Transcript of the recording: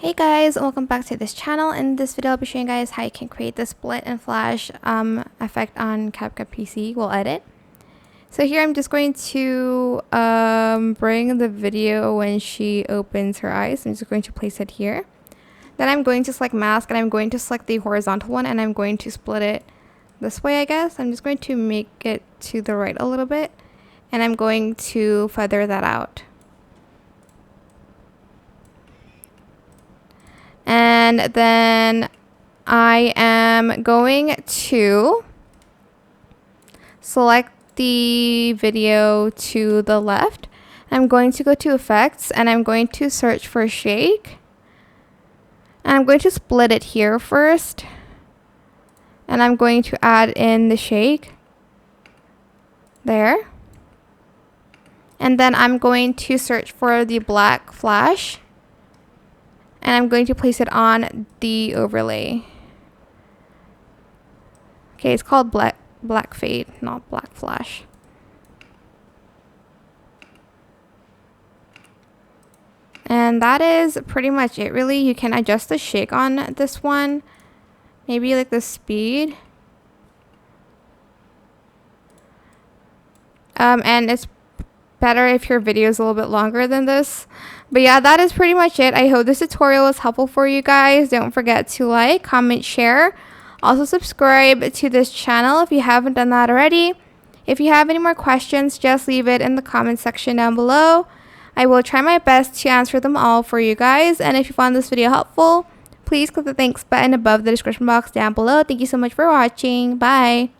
Hey guys, welcome back to this channel. In this video I'll be showing you guys how you can create the split and flash effect on CapCut PC. We'll edit. So here I'm just going to bring the video when she opens her eyes. I'm just going to place it here. Then I'm going to select mask and I'm going to select the horizontal one and I'm going to split it this way, I guess. I'm just going to make it to the right a little bit and I'm going to feather that out. And then I am going to select the video to the left. I'm going to go to effects and I'm going to search for shake. And I'm going to split it here first. And I'm going to add in the shake. There. And then I'm going to search for the black flash. And I'm going to place it on the overlay. Okay, it's called black fade, not black flash. And that is pretty much it, really. You can adjust the shake on this one. Maybe like the speed. And it's better if your video is a little bit longer than this. But yeah, that is pretty much it. I hope this tutorial was helpful for you guys. Don't forget to like, comment, share. Also subscribe to this channel if you haven't done that already. If you have any more questions, just leave it in the comment section down below. I will try my best to answer them all for you guys. And if you found this video helpful, please click the thanks button above the description box down below. Thank you so much for watching. Bye.